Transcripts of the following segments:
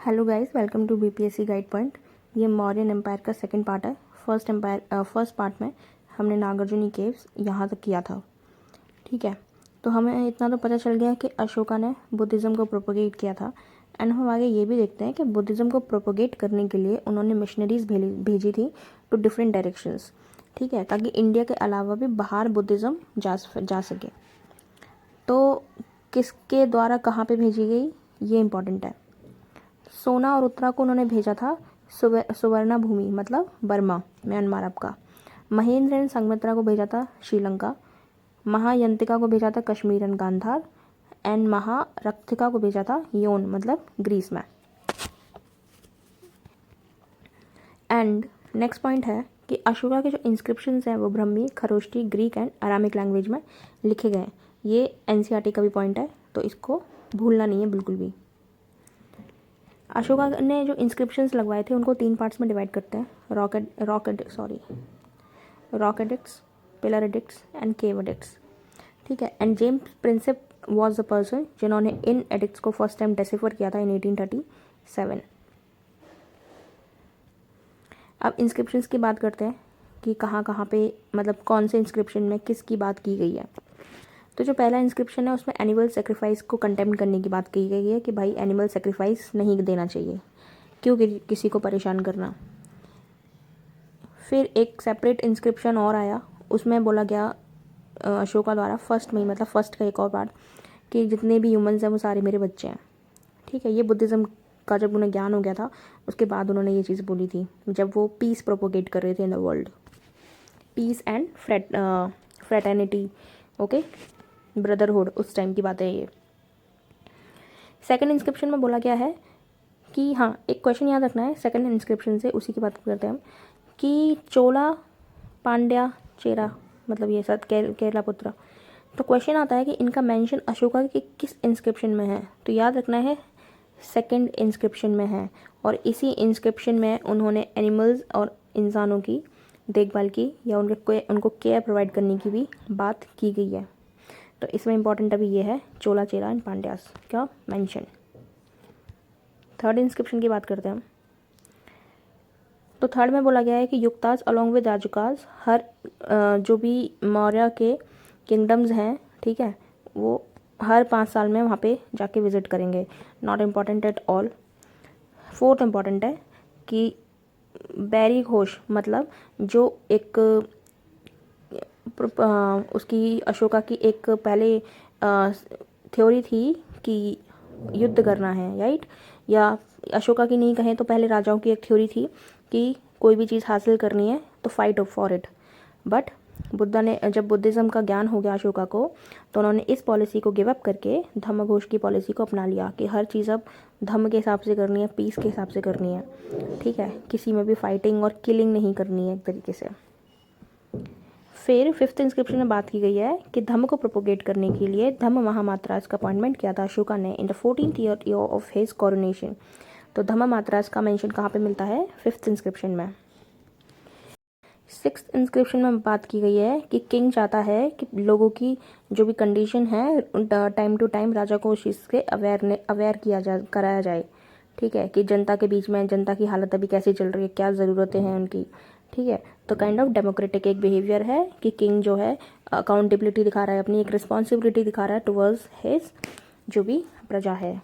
Hello guys, welcome to BPSC guide point. ये Mauryan empire का second part है। First part में हमने नागार्जुनी केव्स यहाँ तक किया था। ठीक है, तो हमें इतना तो पता चल गया कि अशोका ने बुद्धिज़्म को प्रोपोगेट किया था। एंड हम आगे ये भी देखते हैं कि बुद्धिज़्म को प्रोपोगेट करने के लिए उन्होंने मिशनरीज भेजी थी टू डिफरेंट डायरेक्शंस। ठीक है, ताकि इंडिया के अलावा भी बाहर बुद्धिज़्म जा सके। तो किसके द्वारा कहाँ पे भेजी गई, ये इंपॉर्टेंट है। सोना और उत्तरा को उन्होंने भेजा था सुवर्णा भूमि, मतलब बर्मा, म्यांमार आपका। महेंद्र एंड संघमित्रा को भेजा था श्रीलंका। महायंतिका को भेजा था कश्मीर एंड गांधार। एंड महारक्तिका को भेजा था योन, मतलब ग्रीस में। एंड नेक्स्ट पॉइंट है कि अशोका के जो इंस्क्रिप्शंस हैं वो Brahmi, Kharosthi, Greek and Aramaic language में लिखे गए हैं। ये एनसीईआरटी का भी पॉइंट है, तो इसको भूलना नहीं है बिल्कुल भी। अशोका ने जो इंस्क्रिप्शंस लगवाए थे उनको 3 पार्ट्स में डिवाइड करते हैं, rock edicts, pillar edicts and cave edicts. ठीक है, and James Prinsep was the person जिन्होंने इन एडिक्ट्स को फर्स्ट टाइम डेसिफर किया था इन 1837। अब इंस्क्रिप्शंस की बात करते हैं कि कहाँ कहाँ पे, मतलब कौन से इंस्क्रिप्शन में किसकी बात की गई है। तो जो पहला इंस्क्रिप्शन है उसमें एनिमल सेक्रीफाइस को कंटेम्प्ट करने की बात की गई है कि भाई एनिमल सेक्रीफाइस नहीं देना चाहिए, क्यों किसी को परेशान करना। फिर एक सेपरेट इंस्क्रिप्शन और आया, उसमें बोला गया अशोका द्वारा फर्स्ट में, मतलब फर्स्ट का एक और पार्ट, कि जितने भी ह्यूमंस हैं वो सारे मेरे बच्चे हैं। ठीक है, ये बुद्धिज़्म का जब उन्हें ज्ञान हो गया था उसके बाद उन्होंने ये चीज़ बोली थी, जब वो पीस प्रोपोगेट कर रहे थे in the world, peace and fraternity, okay, brotherhood, उस टाइम की बात है ये। सेकंड इंस्क्रिप्शन में बोला गया है कि, हाँ एक क्वेश्चन याद रखना है सेकंड इंस्क्रिप्शन से, उसी की बात करते हैं हम, कि चोला, पांड्या, चेरा, मतलब ये सब केरला पुत्रा। तो क्वेश्चन आता है कि इनका मेंशन अशोका के किस इंस्क्रिप्शन में है। तो याद रखना है सेकंड इंस्क्रिप्शन में है, और इसी इंस्क्रिप्शन में उन्होंने एनिमल्स और इंसानों की देखभाल की या उनको केयर प्रोवाइड करने की भी बात की गई है। तो इसमें इंपॉर्टेंट अभी ये है चोला, चेरा एंड पांड्यास का मेंशन। थर्ड इंस्क्रिप्शन की बात करते हैं हम। तो थर्ड में बोला गया है कि युक्ताज अलॉन्ग विद राजुकाज, हर जो भी मौर्य के किंगडम्स हैं, ठीक है, वो हर 5 साल में वहाँ पे जाके विजिट करेंगे। Not important at all. Fourth important है कि बैरी घोष, मतलब जो एक उसकी अशोका की एक पहले थ्योरी थी कि युद्ध करना है, राइट, या अशोका की नहीं कहें तो पहले राजाओं की एक थ्योरी थी कि कोई भी चीज़ हासिल करनी है तो फाइट फॉर इट। बट जब बुद्धिज़्म का ज्ञान हो गया अशोका को, तो उन्होंने इस पॉलिसी को गिव अप करके धम्म घोष की पॉलिसी को अपना लिया कि हर चीज़ अब धम्म के हिसाब से करनी है, पीस के हिसाब से करनी है। ठीक है, किसी में भी फाइटिंग और किलिंग नहीं करनी है एक तरीके से। फिर फिफ्थ इंस्क्रिप्शन में बात की गई है कि धम्म को प्रोपोगेट करने के लिए धम्म महामात्रास का अपॉइंटमेंट किया था अशोका ने in the 14th year of his coronation. तो धम्म मात्रास का मेंशन कहाँ पे मिलता है, फिफ्थ इंस्क्रिप्शन में। सिक्स्थ इंस्क्रिप्शन में बात की गई है कि किंग चाहता है कि लोगों की जो भी कंडीशन है टाइम टू टाइम राजा को उस चीज़ से अवेयर कराया जाए। ठीक है, कि जनता के बीच में जनता की हालत अभी कैसे चल रही है, क्या ज़रूरतें हैं उनकी। ठीक है, तो काइंड ऑफ डेमोक्रेटिक एक बिहेवियर है कि किंग जो है अकाउंटेबिलिटी दिखा रहा है, अपनी एक रिस्पॉन्सिबिलिटी दिखा रहा है टुवर्ड्स हिज जो भी प्रजा है।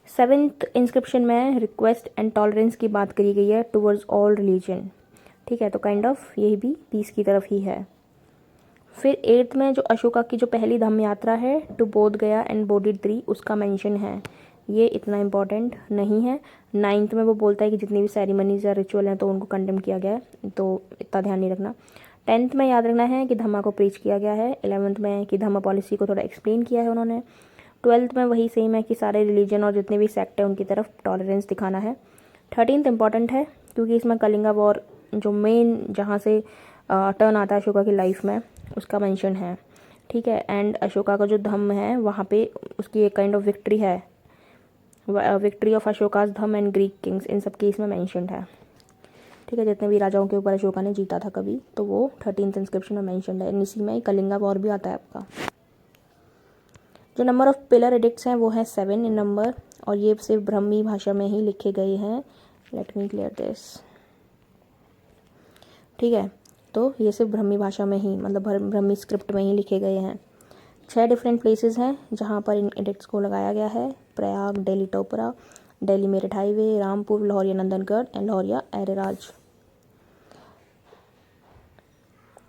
सेवेंथ इंस्क्रिप्शन में रिक्वेस्ट एंड टॉलरेंस की बात करी गई है टुवर्ड्स ऑल रिलीजन। ठीक है, तो काइंड ऑफ यही भी पीस की तरफ ही है। फिर एट्थ में जो अशोका की जो पहली धम्म यात्रा है टू बोध गया एंड बोधित्री, उसका मेंशन है, ये इतना इम्पॉर्टेंट नहीं है। नाइन्थ में वो बोलता है कि जितनी भी सेरेमनीज या रिचुअल हैं तो उनको कंडेम किया गया है, तो इतना ध्यान नहीं रखना। 10th में याद रखना है कि धम्मा को प्रीच किया गया है। 11th में कि धम्मा पॉलिसी को थोड़ा एक्सप्लेन किया है उन्होंने। 12th में वही सेम है कि सारे रिलीजन और जितने भी सेक्ट है उनकी तरफ टॉलरेंस दिखाना है। 13th इंपॉर्टेंट है क्योंकि इसमें कलिंगा वॉर जो मेन जहाँ से टर्न आता है अशोका की लाइफ में, उसका मेंशन है। ठीक है, एंड अशोका का जो धम्म है वहाँ पे उसकी एक काइंड ऑफ विक्ट्री है, victory of Ashoka's dhamma and Greek kings, इन सब केस में मेंशनड है। ठीक है, जितने भी राजाओं के ऊपर अशोका ने जीता था कभी, तो वो 13th इंस्क्रिप्शन में मेंशनड है। इसी में कलिंगा वॉर भी आता है आपका। जो नंबर ऑफ पिलर एडिक्ट्स हैं वो है 7 इन नंबर। और ये सिर्फ ब्रह्मी भाषा में ही लिखे गए हैं। Let me clear this. ठीक है, तो ये सिर्फ ब्रह्मी भाषा में ही, मतलब ब्रह्मी स्क्रिप्ट में ही लिखे गए हैं। 6 डिफरेंट प्लेसेस हैं जहाँ पर इन एडिक्ट्स को लगाया गया है। Prayag, Delhi Topra, Delhi Meerut highway, Rampur, Lauriya Nandangarh and Lauriya Areraj.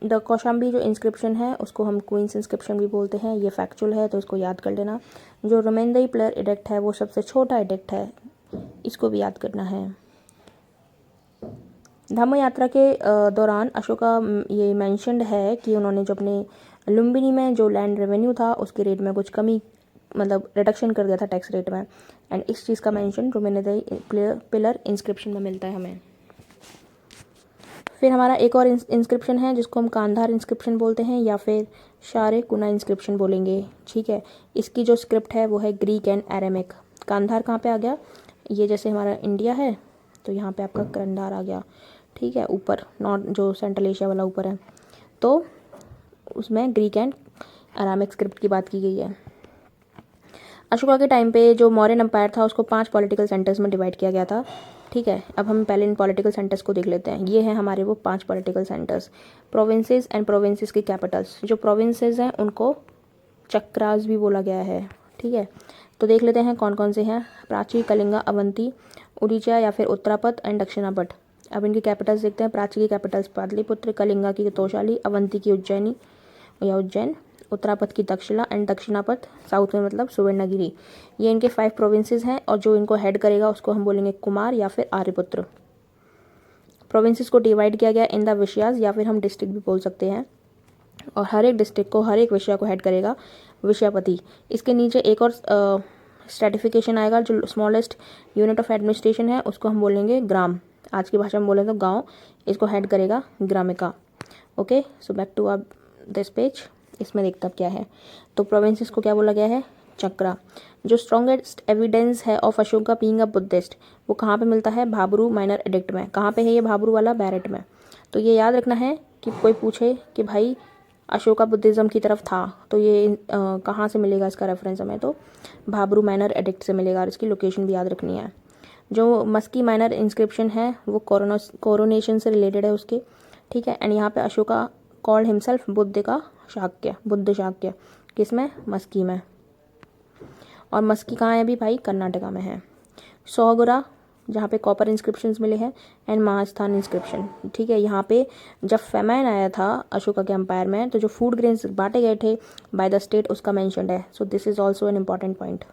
The Kaushambi जो इंस्क्रिप्शन है उसको हम क्वींस इंस्क्रिप्शन भी बोलते हैं। ये फैक्चुअल है तो इसको याद कर लेना। जो रोमेंदई पिलर एडिक्ट है वो सबसे छोटा एडिक्ट है, इसको भी याद करना है। धम्म यात्रा के दौरान अशोका ये मैंशनड है कि उन्होंने जो अपने लुम्बिनी में जो लैंड रेवेन्यू था उसके रेट में कुछ कमी, मतलब रिडक्शन कर दिया था टैक्स रेट में। एंड इस चीज़ का मेंशन रोमेंदई पिलर इंस्क्रिप्शन में मिलता है हमें। फिर हमारा एक और इंस्क्रिप्शन है जिसको हम कांधार इंस्क्रिप्शन बोलते हैं या फिर शारे कुना इंस्क्रिप्शन बोलेंगे। ठीक है, इसकी जो स्क्रिप्ट है वो है ग्रीक एंड एरेमिक। कांधार कहाँ पे आ गया, ये जैसे हमारा इंडिया है तो यहाँ पे आपका करंदार आ गया। ठीक है, ऊपर नॉर्थ जो सेंट्रल एशिया वाला ऊपर है, तो उसमें ग्रीक एंड अरामिक स्क्रिप्ट की बात की गई है। अशोका के टाइम पे जो मौर्यन एम्पायर था उसको 5 पॉलिटिकल सेंटर्स में डिवाइड किया गया था। ठीक है, अब हम पहले इन पॉलिटिकल सेंटर्स को देख लेते हैं। ये हैं हमारे वो 5 political centres, provinces and provinces की कैपिटल्स। जो प्रोविंसेस हैं उनको चक्रास भी बोला गया है। ठीक है, तो देख लेते हैं कौन कौन से हैं। प्राची, कलिंगा, अवंती, उड़ीसा या फिर उत्तरापथ एंड दक्षिणापथ। अब इनकी कैपिटल्स देखते हैं। प्राची की कैपिटल्स पाटलिपुत्र, कलिंगा की तोशाली, अवंती की उज्जैनी या उज्जैन, उत्तरापथ की तक्षशिला एंड दक्षिणापथ साउथ में मतलब सुवर्णगिरी। ये इनके 5 प्रोविंसेस हैं और जो इनको हेड करेगा उसको हम बोलेंगे कुमार या फिर आर्यपुत्र। प्रोविंसेस को डिवाइड किया गया इन द विषयाज या फिर हम डिस्ट्रिक्ट भी बोल सकते हैं, और हर एक डिस्ट्रिक्ट को, हर एक विषय को हेड करेगा विषयपति। इसके नीचे एक और स्ट्रेटिफिकेशन आएगा, जो स्मॉलेस्ट यूनिट ऑफ एडमिनिस्ट्रेशन है उसको हम बोलेंगे ग्राम। आज की भाषा में बोले तो गाँव, इसको हेड करेगा ग्रामिका। ओके, सो बैक टू अब दिस पेज। इसमें देखते अब क्या है। तो प्रोविंसेस को क्या बोला गया है, चक्रा। जो स्ट्रॉन्गेस्ट एविडेंस है of Ashoka being a Buddhist, वो कहाँ पे मिलता है, भाबरू माइनर एडिक्ट में। कहाँ पे है ये भाबरू वाला, बैरेट में। तो ये याद रखना है कि कोई पूछे कि भाई अशोका बुद्धिज़्म की तरफ था तो ये कहाँ से मिलेगा इसका रेफरेंस हमें, तो भाबरू माइनर एडिक्ट से मिलेगा। और इसकी लोकेशन भी याद रखनी है। जो मस्की माइनर इंस्क्रिप्शन है वो कोरोनेशन से रिलेटेड है उसके। ठीक है, एंड यहाँ पे अशोका कॉल्ड हिमसेल्फ बुद्ध का शाक्य, बुद्ध शाक्य, किसमें, मस्की में। और मस्की कहाँ है भी भाई, कर्नाटका में है। सौगुरा जहाँ पे कॉपर इंस्क्रिप्शंस मिले हैं, एंड महास्थान इंस्क्रिप्शन। ठीक है, यहाँ पे जब फेमाइन आया था अशोका के एम्पायर में तो जो फूड ग्रेन्स बांटे गए थे बाय द स्टेट उसका मेंशन्ड है। So this is also an important point.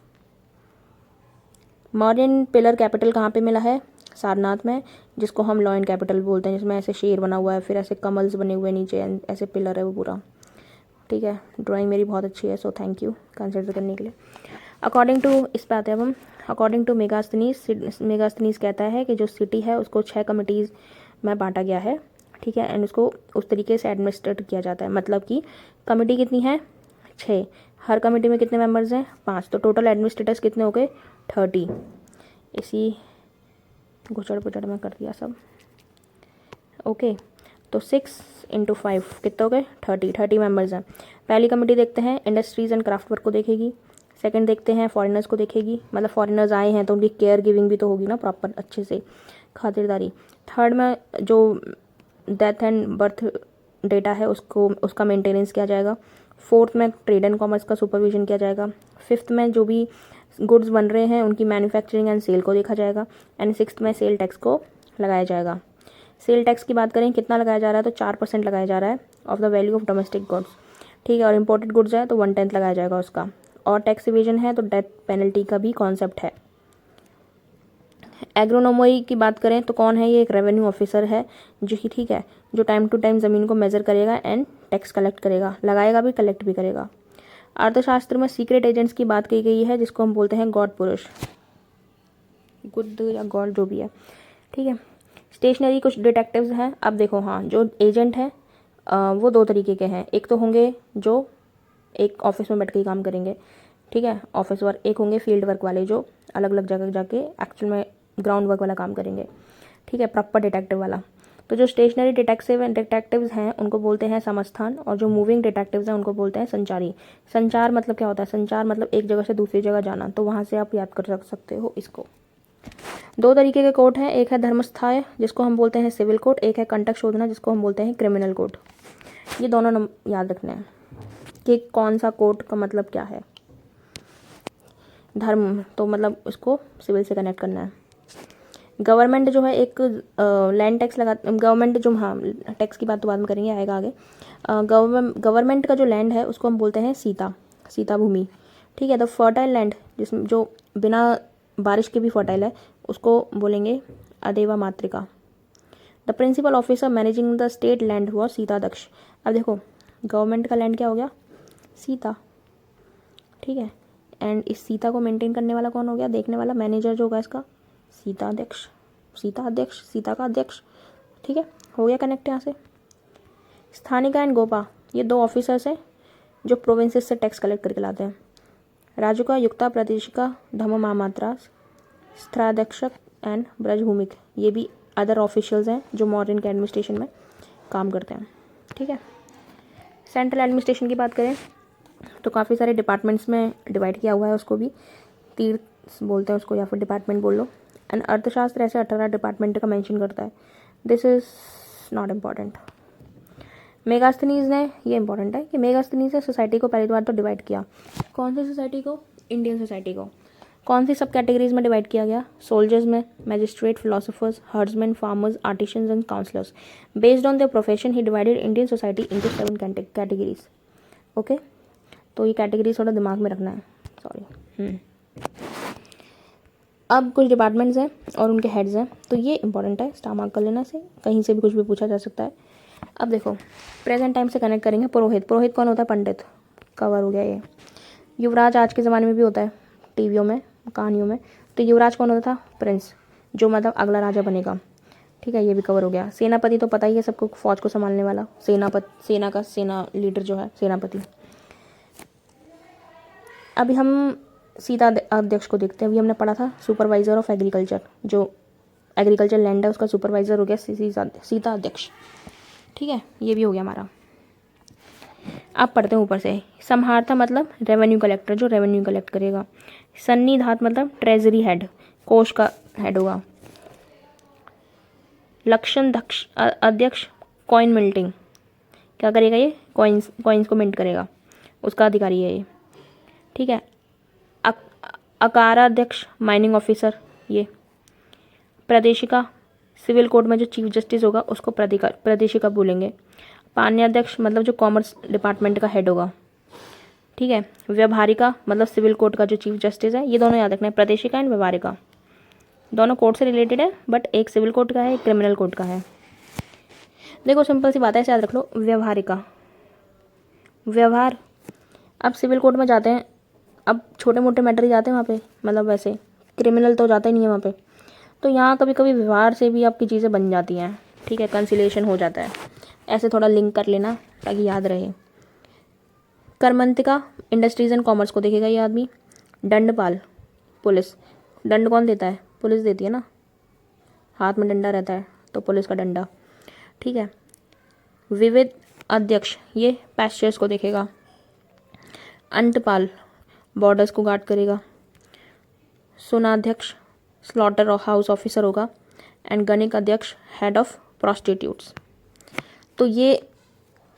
Modern pillar capital कहाँ पे मिला है, सारनाथ में, जिसको हम लॉयन कैपिटल बोलते हैं, जिसमें ऐसे शेर बना हुआ है, फिर ऐसे कमल्स बने हुए नीचे, ऐसे पिलर है वो पूरा। ठीक है, ड्राइंग मेरी बहुत अच्छी है, सो थैंक यू कंसिडर करने के लिए। अकॉर्डिंग टू, इस पे आते हैं अब हम। अकॉर्डिंग टू मेगास्थनीस कहता है कि जो सिटी है उसको 6 कमिटीज़ में बांटा गया है। ठीक है, एंड उसको उस तरीके से एडमिनिस्ट्रेट किया जाता है। मतलब कि कमिटी कितनी है, 6, हर कमेटी में कितने मेंबर्स हैं, 5, तो टोटल एडमिनिस्ट्रेटर्स कितने हो गए, 30। इसी गुचड़ पुचड़ में कर दिया सब। ओके, तो 6 × 5 कितने हो गए, 30 मेंबर्स हैं। पहली कमेटी देखते हैं इंडस्ट्रीज़ एंड क्राफ्ट वर्क को देखेगी। सेकंड देखते हैं फॉरेनर्स को देखेगी, मतलब फॉरेनर्स आए हैं तो उनकी केयर गिविंग भी तो होगी ना प्रॉपर, अच्छे से खातिरदारी। थर्ड में जो डेथ एंड बर्थ डेटा है उसका मेंटेनेंस किया जाएगा। फोर्थ में ट्रेड एंड कॉमर्स का सुपरविजन किया जाएगा। फिफ्थ में जो भी गुड्स बन रहे हैं उनकी मैन्युफैक्चरिंग एंड सेल को देखा जाएगा। एंड सिक्स्थ में सेल टैक्स को लगाया जाएगा। सेल टैक्स की बात करें कितना लगाया जा रहा है, तो 4% लगाया जा रहा है of the value of domestic goods. ठीक है, और इम्पोर्टेड गुड्स है तो 1/10 लगाया जाएगा उसका। और टैक्स इवेजन है तो डेथ पेनल्टी का भी कॉन्सेप्ट है। एग्रोनोमोई की बात करें तो कौन है, ये एक रेवेन्यू ऑफिसर है जो कि, ठीक है, जो टाइम टू टाइम ज़मीन को मेजर करेगा एंड टैक्स कलेक्ट करेगा, लगाएगा भी, कलेक्ट भी करेगा। अर्थशास्त्र में सीक्रेट एजेंट्स की बात की गई है जिसको हम बोलते हैं गॉड पुरुष, गुड या गॉड जो भी है। ठीक है, स्टेशनरी कुछ डिटेक्टिव्स हैं। अब देखो, हाँ, जो एजेंट हैं वो 2 तरीके के हैं। एक तो होंगे जो एक ऑफिस में बैठ के काम करेंगे, ठीक है, ऑफिस वर्क। एक होंगे फील्ड वर्क वाले जो अलग अलग जगह जाके एक्चुअल में ग्राउंड वर्क वाला काम करेंगे। ठीक है, प्रॉपर डिटेक्टिव वाला। तो जो स्टेशनरी डिटेक्टिव्स हैं उनको बोलते हैं समस्थान, और जो मूविंग डिटेक्टिव्स हैं उनको बोलते हैं संचारी। संचार मतलब क्या होता है? संचार मतलब एक जगह से दूसरी जगह जाना, तो वहाँ से आप याद कर रख सकते हो इसको। दो तरीके के कोर्ट हैं, एक है धर्मस्थाय जिसको हम बोलते हैं सिविल कोर्ट, एक है कंटक शोधना जिसको हम बोलते हैं क्रिमिनल कोर्ट। ये दोनों याद रखने हैं कि कौन सा कोर्ट का मतलब क्या है। धर्म तो मतलब उसको सिविल से कनेक्ट करना है। गवर्नमेंट जो है एक लैंड टैक्स लगा, गवर्नमेंट जो, हाँ टैक्स की बात तो बाद में करेंगे, आएगा आगे। गवर्नमेंट का जो लैंड है उसको हम बोलते हैं सीता भूमि। ठीक है। द फर्टाइल लैंड जिसमें जो बिना बारिश के भी फर्टाइल है उसको बोलेंगे adevamatrika. The principal officer managing the state land was Sitadhyaksha. अब देखो गवर्नमेंट का लैंड क्या हो गया? सीता। ठीक है। एंड इस सीता को मेंटेन करने वाला कौन हो गया? देखने वाला, मैनेजर जो होगा इसका सीता अध्यक्ष सीता का अध्यक्ष। ठीक है, हो गया कनेक्ट यहाँ से। स्थानिका एंड गोपा ये दो ऑफिसर्स हैं जो प्रोविंसेस से टैक्स कलेक्ट करके लाते हैं। राजुका, युक्ता, प्रादेशिका, धम महामात्रा, स्थाध्यक्षक एंड ब्रजभूमिक ये भी अदर ऑफिशियल्स हैं जो मॉडर्न के एडमिनिस्ट्रेशन में काम करते हैं। ठीक है। सेंट्रल एडमिनिस्ट्रेशन की बात करें तो काफ़ी सारे डिपार्टमेंट्स में डिवाइड किया हुआ है, उसको भी तीर्थ बोलते हैं उसको, या फिर डिपार्टमेंट बोल लो। एंड अर्थशास्त्र ऐसे 18 डिपार्टमेंट का मेंशन करता है। This is not important. Megasthenes ने, ये इंपॉर्टेंट है कि मेगास्थनीज ने सोसाइटी को पहली बार तो डिवाइड किया। कौन सी सोसाइटी को? इंडियन सोसाइटी को। कौन सी सब कैटेगरीज में डिवाइड किया गया? सोल्जर्स में, magistrate, philosophers, herdsmen, farmers, artisans and counsellors. Based on their profession he divided Indian society into 7 categories. Okay, तो ये कैटेगरी थोड़ा दिमाग में रखना है, सॉरी। अब कुछ डिपार्टमेंट्स हैं और उनके हेड्स हैं, तो ये इंपॉर्टेंट है, स्टार मार्क कर लेना से, कहीं से भी कुछ भी पूछा जा सकता है। अब देखो प्रेजेंट टाइम से कनेक्ट करेंगे। पुरोहित, पुरोहित कौन होता है? पंडित। कवर हो गया ये। युवराज आज के ज़माने में भी होता है टीवियों में, कहानियों में। तो युवराज कौन होता था? प्रिंस, जो मतलब अगला राजा बनेगा। ठीक है, ये भी कवर हो गया। सेनापति तो पता ही है सबको, फौज को संभालने वाला, सेना का सेना लीडर जो है सेनापति। अभी हम सीता अध्यक्ष को देखते हैं। अभी हमने पढ़ा था सुपरवाइजर ऑफ एग्रीकल्चर, जो एग्रीकल्चर लैंड है उसका सुपरवाइजर हो गया सीता अध्यक्ष। ठीक है, ये भी हो गया हमारा। अब पढ़ते हैं ऊपर से। समहारता मतलब रेवेन्यू कलेक्टर, जो रेवेन्यू कलेक्ट करेगा। सन्निधात मतलब ट्रेजरी हेड, कोष का हेड होगा। लक्षण अध्यक्ष कॉइन मिल्टिंग, क्या करेगा ये? कॉइन्स को मिंट करेगा, उसका अधिकारी है ये। ठीक है। अकाराध्यक्ष माइनिंग ऑफिसर ये। प्रादेशिका सिविल कोर्ट में जो चीफ जस्टिस होगा उसको प्रादेशिका बोलेंगे। पान्याध्यक्ष मतलब जो कॉमर्स डिपार्टमेंट का हेड होगा। ठीक है। व्यवहारिका मतलब सिविल कोर्ट का जो चीफ जस्टिस है। ये दोनों याद रखना है, प्रादेशिका एंड व्यवहारिका, दोनों कोर्ट से रिलेटेड है, बट एक सिविल कोर्ट का है, एक क्रिमिनल कोर्ट का है। देखो सिंपल सी बात है, ऐसे याद रख लो। व्यवहारिका, व्यवहार, अब सिविल कोर्ट में जाते हैं, अब छोटे मोटे मैटर ही जाते हैं वहाँ पे, मतलब वैसे क्रिमिनल तो जाता ही नहीं है वहाँ पे। तो यहाँ कभी कभी व्यवहार से भी आपकी चीज़ें बन जाती हैं। ठीक है, कंसिलेशन हो जाता है, ऐसे थोड़ा लिंक कर लेना ताकि याद रहे। करमंतिका इंडस्ट्रीज एंड कॉमर्स को देखेगा ये आदमी। दंडपाल पुलिस, दंड कौन देता है? पुलिस देती है ना, हाथ में डंडा रहता है तो पुलिस का डंडा। ठीक है। विविध अध्यक्ष ये पैस्चर्स को देखेगा। अंतपाल बॉर्डर्स को गार्ड करेगा। सुनाध्यक्ष स्लॉटर हाउस ऑफिसर होगा। एंड गणिक अध्यक्ष हेड ऑफ प्रोस्टिट्यूट्स। तो ये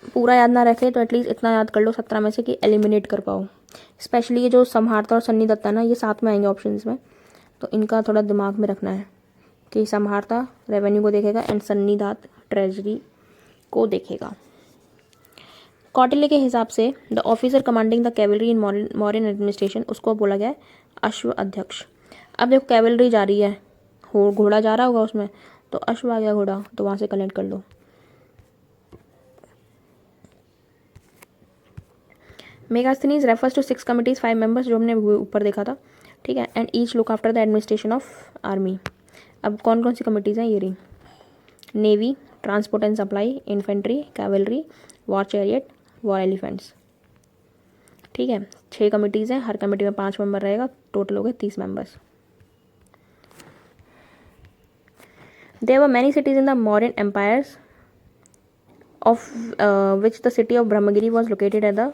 पूरा याद ना रखे तो एटलीस्ट इतना याद कर लो 17 में से कि एलिमिनेट कर पाओ। स्पेशली ये जो समहारता और सन्नी दत्ता ना, ये साथ में आएंगे ऑप्शंस में, तो इनका थोड़ा दिमाग में रखना है कि समहारता रेवेन्यू को देखेगा एंड सन्नी दत्त ट्रेजरी को देखेगा। कौटिल्य के हिसाब से the officer commanding the cavalry in modern administration, उसको बोला गया है अश्व अध्यक्ष। अब देखो कैवलरी जा रही है, घोड़ा जा रहा होगा उसमें, तो अश्व आ गया घोड़ा, तो वहाँ से कनेक्ट कर लो। Megasthenes refers to 6 committees 5 members, जो हमने ऊपर देखा था। ठीक है। And each look after the administration of army. अब कौन कौन सी कमिटीज़ हैं ये रही? Navy, transport and supply, infantry, cavalry, war chariot, war elephants. ठीक है, 6 कमिटीज़ हैं, हर कमेटी में 5 मेंबर रहेगा, टोटल हो गए 30 members. There were many cities in the Mauryan empires of which the city of Brahmagiri was located at the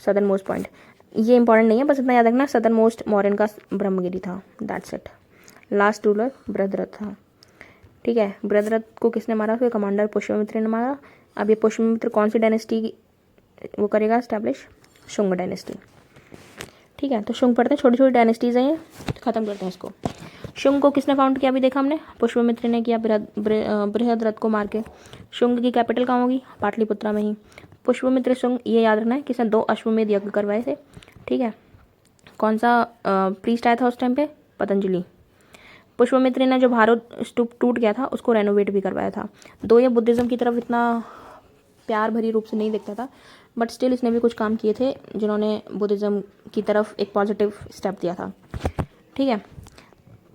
southern most point. ये important नहीं है, बस इतना याद रखना, सदर्न मोस्ट मौर्यन का ब्रह्मगिरी था, that's it. Last ruler Brihadratha था, ठीक है। बृहद्रथ को किसने मारा? उसके कमांडर पुष्यमित्र ने मारा। अब ये पुष्यमित्र कौन सी डायनेस्टी वो करेगा स्टैब्लिश? शुंग डायनेस्टी, ठीक है। तो शुंग पढ़ते हैं, छोटी छोटी डायनेस्टीज हैं ये, खत्म करते हैं इसको। शुंग को किसने फाउंड किया? अभी देखा हमने, पुष्यमित्र ने किया बृहद्रथ को मार के। शुंग की कैपिटल कहाँ होगी? पाटलिपुत्रा में ही। पुष्यमित्र शुंग, ये याद रखना है, किसने 2 अश्वमेध यज्ञ करवाए थे, ठीक है। कौन सा प्रीस्ट आया था उस टाइम पे? पतंजलि। पुष्यमित्र ने जो भारत स्तूप टूट गया था उसको रेनोवेट भी करवाया था। दो ये बुद्धिज़्म की तरफ इतना प्यार भरी रूप से नहीं दिखता था, बट स्टिल इसने भी कुछ काम किए थे जिन्होंने बुद्धिज़्म की तरफ एक पॉजिटिव स्टेप दिया था, ठीक है।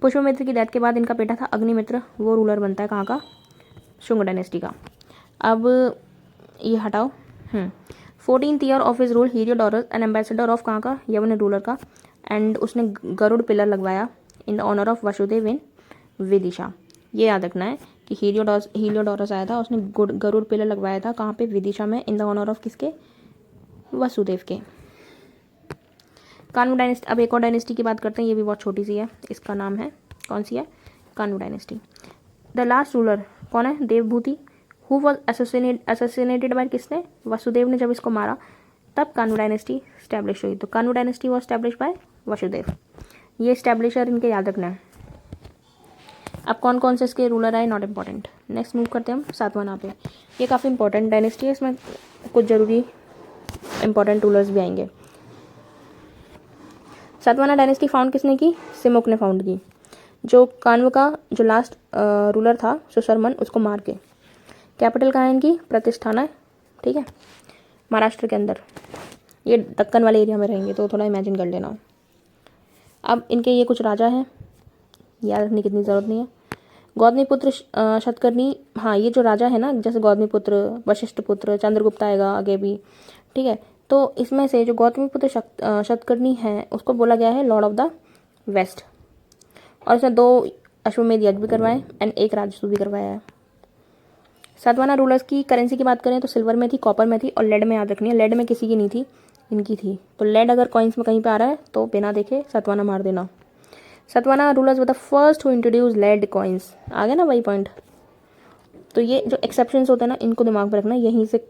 पुष्यमित्र की डेथ के बाद इनका बेटा था अग्निमित्र, वो रूलर बनता है कहाँ का? शुंग डायनेस्टी का। अब ये हटाओ। 14th year of his rule Heliodorus an ambassador of कहाँ का? यवन रूलर का, एंड उसने गरुड़ पिलर लगवाया in the honour of Vasudeva in Vidisha. ये याद रखना है कि हीलियोडोरस आया था, उसने गरुड़ पिलर लगवाया था कहाँ पे? विदिशा में, इन द ऑनर ऑफ किसके? वसुदेव के। कान्वू डायनेस्टी। अब एक और डायनेस्टी की बात करते हैं, ये भी बहुत छोटी सी है, इसका नाम है, कौन सी है? कान्वू डायनेस्टी। द लास्ट रूलर कौन है? देवभूति, हु वॉज असोसिनेटेड बाय किसने? वसुदेव ने जब इसको मारा तब कान्वू डायनेस्टी स्टैब्लिश हुई। तो Kanva dynasty was establish by Vasudeva. ये स्टैब्लिशर इनके याद रखना है। अब कौन कौन से इसके रूलर आए, नॉट इम्पॉर्टेंट। नेक्स्ट मूव करते हैं हम सातवाना पे। ये काफ़ी इंपॉर्टेंट डायनेस्टी है, इसमें कुछ ज़रूरी इंपॉर्टेंट रूलर्स भी आएंगे। सातवाना डायनेस्टी फाउंड किसने की? सिमुक ने फाउंड की। जो कान्व का जो लास्ट रूलर था सुशर्मन, उसको मार के। कैपिटल कहाँ है इनकी? प्रतिष्ठाना, ठीक है, महाराष्ट्र के अंदर। ये दक्कन वाले एरिया में रहेंगे, तो थोड़ा इमेजिन कर लेना। अब इनके ये कुछ राजा हैं, याद रखने की इतनी ज़रूरत नहीं है। गौतमीपुत्र शतकर्णी, हाँ ये जो राजा है ना, जैसे गौतमीपुत्र, वशिष्ठपुत्र, चंद्रगुप्त आएगा आगे भी, ठीक है। तो इसमें से जो गौतमीपुत्र शतकर्णी है उसको बोला गया है लॉर्ड ऑफ द वेस्ट, और इसने 2 अश्वमेध यज्ञ भी करवाए एंड 1 राजसूय भी करवाया है। सातवाना रूलर्स की करेंसी की बात करें तो सिल्वर में थी, कॉपर में थी और लेड में, याद रखनी है। लेड में किसी की नहीं थी, इनकी थी। तो लेड अगर कॉइन्स में कहीं पे आ रहा है तो बिना देखे सातवाना मार देना। Satavahana rulers were the first who introduce lead coins. आ गया ना वही पॉइंट। तो ये जो एक्सेप्शंस होते हैं ना, इनको दिमाग में रखना, यहीं से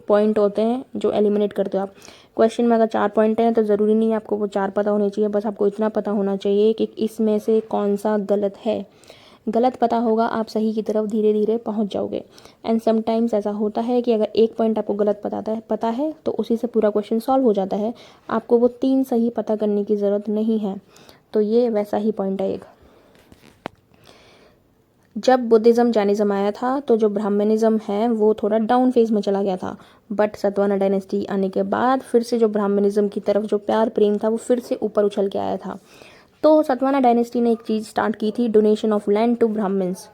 पॉइंट होते हैं जो एलिमिनेट करते हो आप। क्वेश्चन में अगर 4 पॉइंट हैं तो ज़रूरी नहीं है आपको वो 4 पता होने चाहिए, बस आपको इतना पता होना चाहिए कि इसमें से कौन सा गलत है। गलत पता होगा, आप सही की तरफ धीरे धीरे पहुंच जाओगे। एंड समटाइम्स ऐसा होता है कि अगर 1 पॉइंट आपको गलत पता है तो उसी से पूरा क्वेश्चन सॉल्व हो जाता है, आपको वो 3 सही पता करने की ज़रूरत नहीं है। तो ये वैसा ही पॉइंट है एक। जब बुद्धिज़्म जैनिज़्म आया था तो जो ब्राह्मणिज़्म है वो थोड़ा डाउन फेज में चला गया था, बट सातवाना डायनेस्टी आने के बाद फिर से जो ब्राह्मणिज़्म की तरफ जो प्यार प्रेम था वो फिर से ऊपर उछल के आया था। तो सातवाना डायनेस्टी ने एक चीज़ स्टार्ट की थी, donation of land to Brahmans,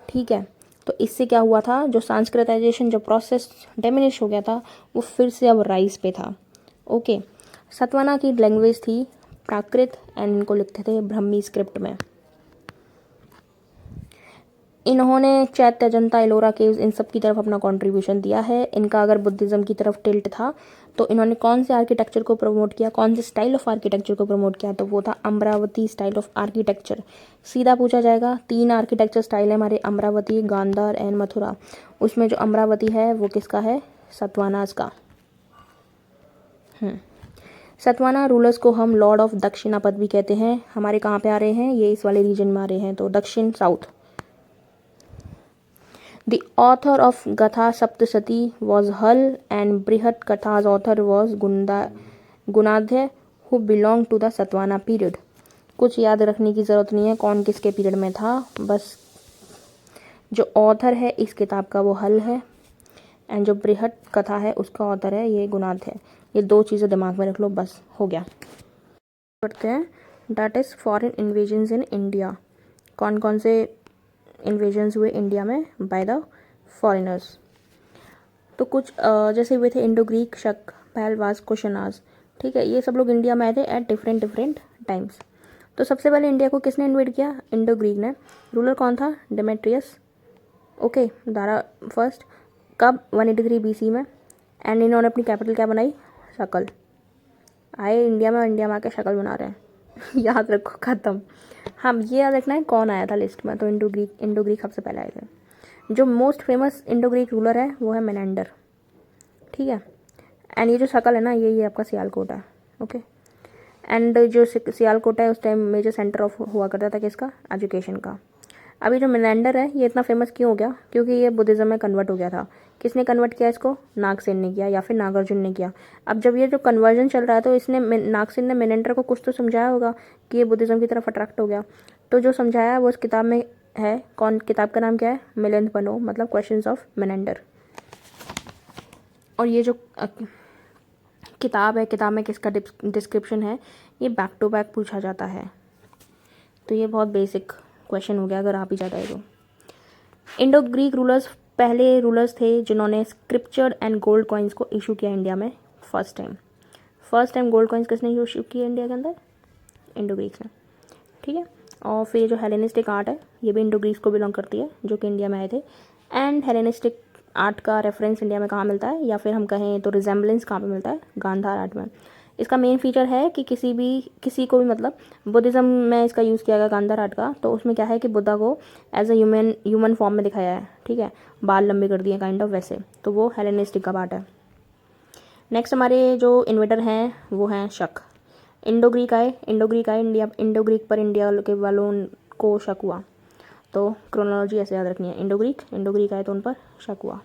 ठीक है। तो इससे क्या हुआ था, जो सांस्कृताइजेशन जो प्रोसेस डिमिनिश हो गया था वो फिर से अब राइज पे था। ओके, सातवाना की लैंग्वेज थी प्राकृत एंड इनको लिखते थे ब्राह्मी स्क्रिप्ट में। इन्होंने चैत्य, अजंता, एलोरा केव्स, इन सब की तरफ अपना कंट्रीब्यूशन दिया है। इनका अगर बुद्धिज़्म की तरफ टिल्ट था तो इन्होंने कौन से आर्किटेक्चर को प्रमोट किया, कौन से स्टाइल ऑफ आर्किटेक्चर को प्रमोट किया, तो वो था अमरावती स्टाइल ऑफ आर्किटेक्चर। सीधा पूछा जाएगा, 3 आर्किटेक्चर स्टाइल है हमारे, अमरावती, गांधार एंड मथुरा। उसमें जो अमरावती है वो किसका है? सातवानास का। सातवाना रूलर्स को हम लॉर्ड ऑफ दक्षिणापद भी कहते हैं। हमारे कहाँ पे आ रहे हैं? ये इस वाले रीजन में आ रहे हैं, तो दक्षिण, south. The author of Gatha Saptasati was Hal and Brihat Katha's author was Gunadhya, who belonged to the Satavahana period. कुछ याद रखने की ज़रूरत नहीं है कौन किसके पीरियड में था, बस जो ऑथर है इस किताब का वो हल है एंड जो बृहत कथा है उसका ऑथर है ये गुनाद है। ये 2 चीज़ें दिमाग में रख लो, बस हो गया। करते हैं that is foreign invasions in India. कौन कौन से इन्वेजन्स हुए इंडिया में बाय द फॉरेनर्स? तो कुछ जैसे हुए थे इंडो ग्रीक, शक, पहलवास, कुशनाज, ठीक है। ये सब लोग इंडिया में आए थे एट डिफरेंट टाइम्स। तो सबसे पहले इंडिया को किसने इन्वेड किया? इंडो ग्रीक ने। रूलर कौन था? डेमेट्रियस ओके, दारा फर्स्ट कब 183 BC में, एंड इन्होंने अपनी कैपिटल क्या बनाई, शकल। आए इंडिया में, इंडिया में आके शक्ल बना रहे हैं याद रखो, ख़त्म। हाँ, ये याद रखना है कौन आया था लिस्ट में, तो इंडो ग्रीक सबसे पहले आए थे। जो most famous Indo Greek ruler है वो है मेनेंडर, ठीक है। एंड ये जो शक्ल है ना, ये आपका सियालकोट है, ओके। एंड जो सियालकोट है उस टाइम मेजर सेंटर ऑफ हुआ करता था किसका, एजुकेशन का। अभी जो मेनेंडर है ये इतना फेमस क्यों हो गया, क्योंकि ये बुद्धिज़्म में कन्वर्ट हो गया था। किसने कन्वर्ट किया इसको, नागसेन ने किया या फिर नागार्जुन ने किया। अब जब ये जो कन्वर्जन चल रहा है तो इसने नागसेन ने मेनेंडर को कुछ तो समझाया होगा कि ये बुद्धिज़्म की तरफ अट्रैक्ट हो गया। तो जो समझाया वो इस किताब में है। कौन, किताब का नाम क्या है, मिलिंद पनो, मतलब क्वेश्चंस ऑफ मेनेंडर। और ये जो किताब है, किताब में किसका डिस्क्रिप्शन है, ये बैक टू बैक पूछा जाता है। तो ये बहुत बेसिक क्वेश्चन हो गया अगर आप ही जाता है तो। इंडो ग्रीक रूलर्स पहले रूलर्स थे जिन्होंने स्क्रिप्चर्ड एंड गोल्ड कॉइन्स को इशू किया इंडिया में फर्स्ट टाइम गोल्ड कॉइन्स किसने इशू किए इंडिया के अंदर, इंडो ग्रीक्स ने, ठीक है। और फिर जो हेलेनिस्टिक आर्ट है ये भी इंडो ग्रीक्स को बिलोंग करती है, जो कि इंडिया में आए थे। एंड हेलेनिस्टिक आर्ट का रेफरेंस इंडिया में कहाँ मिलता है, या फिर हम कहें तो रिजेम्बलेंस कहाँ पे मिलता है, गांधार आर्ट में। इसका मेन फीचर है कि किसी को भी, मतलब बुद्धिज़्म में इसका यूज़ किया गया गांधार आर्ट का। तो उसमें क्या है कि बुद्धा को एज ए ह्यूमन फॉर्म में दिखाया है, ठीक है, बाल लंबे कर दिए काइंड ऑफ वैसे। तो वो हेलेनिस्टिक का पार्ट है। नेक्स्ट हमारे जो इन्वेटर हैं वो हैं शक। इंडो ग्रीक आए इंडो ग्रीक पर इंडिया के वालों को शक हुआ। तो क्रोनोलॉजी ऐसे याद रखनी है, इंडो ग्रीक आए तो उन पर शक हुआ।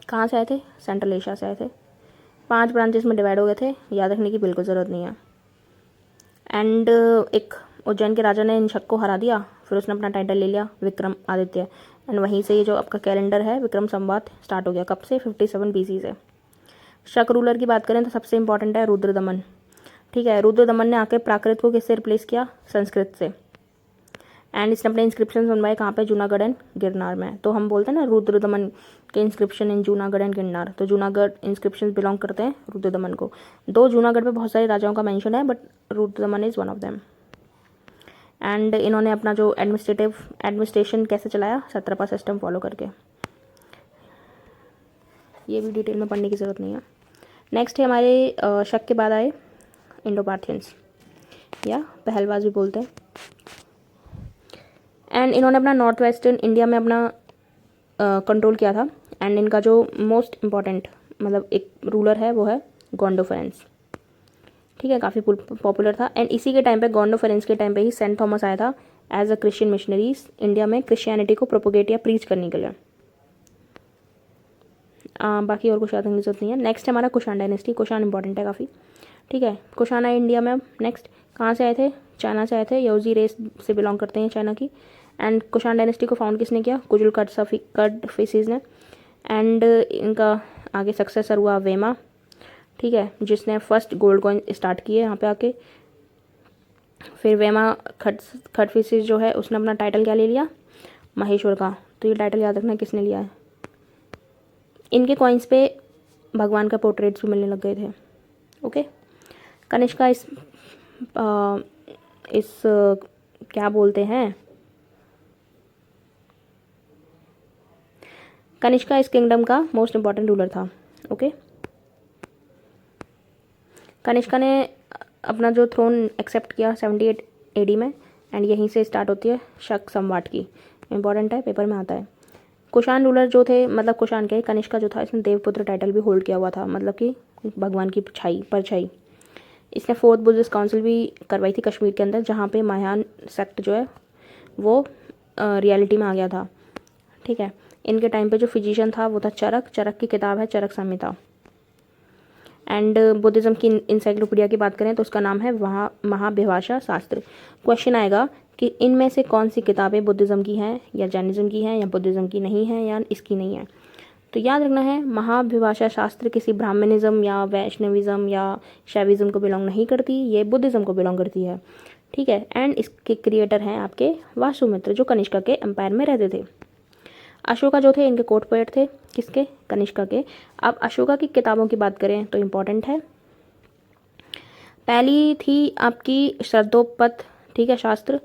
कहाँ से आए थे, सेंट्रल एशिया से आए थे। 5 ब्रांचेस में डिवाइड हो गए थे, याद रखने की बिल्कुल ज़रूरत नहीं है। एंड एक उज्जैन के राजा ने इन शक को हरा दिया, फिर उसने अपना टाइटल ले लिया विक्रम आदित्य। एंड वहीं से ये जो आपका कैलेंडर है विक्रम संवत स्टार्ट हो गया, कब से, 57 BC से। शक रूलर की बात करें तो सबसे इंपॉर्टेंट है रुद्रदमन, ठीक है। रुद्रदमन ने आके प्राकृत को किससे रिप्लेस किया, संस्कृत से। एंड इसने अपने इंस्क्रिप्शन बनवाए कहाँ पे, जूनागढ़ एंड गिरनार में। तो हम बोलते हैं ना रुद्रदमन के inscription in Junagadh and Girnar, तो जूनागढ़ इंस्क्रिप्शन बिलोंग करते हैं रुद्रदमन को। दो जूनागढ़ पे बहुत सारे राजाओं का मेंशन है, but Rudradaman is one of them. And इन्होंने अपना जो एडमिनिस्ट्रेशन कैसे चलाया, सत्रपा सिस्टम फॉलो करके। ये भी डिटेल में पढ़ने की ज़रूरत नहीं है। नेक्स्ट है हमारे शक के बाद आए इंडो पार्थियंस, या पहलवाज भी बोलते हैं। एंड इन्होंने अपना नॉर्थ वेस्टर्न इंडिया में अपना कंट्रोल किया था। एंड इनका जो मोस्ट इम्पॉर्टेंट मतलब एक रूलर है वो है गोंडोफरेंस, ठीक है, काफ़ी पॉपुलर था। एंड इसी के टाइम पे, गोंडोफरेंस के टाइम पे ही सेंट थॉमस आया था as a Christian missionaries India में क्रिश्चियनिटी को प्रोपोगेट या प्रीच करने के लिए। बाकी और कुछ याद रखने की जरूरत नहीं है। नेक्स्ट हमारा कुषाण डायनेस्टी। कुषाण इंपॉर्टेंट है काफ़ी, ठीक है। कुषाण आए इंडिया में। नेक्स्ट कहाँ से आए थे, चाइना से आए थे, यौजी रेस से बिलोंग करते हैं चाइना की। एंड कुषाण डायनेस्टी को फाउंड किसने किया, कुजुल कड़फिसेस ने। एंड इनका आगे सक्सेसर हुआ वेमा, ठीक है, जिसने फर्स्ट गोल्ड कॉइन स्टार्ट किए यहाँ पे आके। फिर वेमा खड़फिसेस जो है उसने अपना टाइटल क्या ले लिया, महेश्वर का। तो ये टाइटल याद रखना किसने लिया है। इनके कॉइन्स पे भगवान का पोर्ट्रेट्स भी मिलने लग गए थे, ओके। कनिष्का क्या बोलते हैं, कनिष्का इस किंगडम का मोस्ट इंपॉर्टेंट रूलर था, ओके। कनिष्का ने अपना जो थ्रोन एक्सेप्ट किया 78 AD में। एंड यहीं से स्टार्ट होती है शक संवाट की, इंपॉर्टेंट है, पेपर में आता है। कुषाण रूलर जो थे, मतलब कुषाण के, कनिष्का जो था इसने देवपुत्र टाइटल भी होल्ड किया हुआ था, मतलब कि भगवान की परछाई। इसने 4th बुद्धिस्ट काउंसिल भी करवाई थी कश्मीर के अंदर, जहाँ पे महायान सेक्ट जो है वो रियलिटी में आ गया था, ठीक है। इनके टाइम पे जो फिजिशियन था वो था चरक की किताब है चरक संहिता। एंड बुद्धिज़्म की इंसाइक्लोपीडिया की बात करें तो उसका नाम है महाभिभाषा शास्त्र। क्वेश्चन आएगा कि इनमें से कौन सी किताबें बुद्धिज़्म की हैं या जैनिज़्म की हैं या बुद्धिज़्म की नहीं हैं या इसकी नहीं है। तो याद रखना है महाभिभाषा शास्त्र किसी ब्राह्मणिज्म या वैष्णविज्म या शैविज्म को बिलोंग नहीं करती, ये बुद्धिज़्म को बिलोंग करती है, ठीक है। एंड इसके क्रिएटर हैं आपके वासुमित्र, जो कनिष्का के एम्पायर में रहते थे। अशोका जो थे इनके कोर्ट पोएट थे, किसके, कनिष्का के। अब अशोका की किताबों की बात करें तो इम्पॉर्टेंट है, पहली थी आपकी शरदोपत, ठीक है, शास्त्र,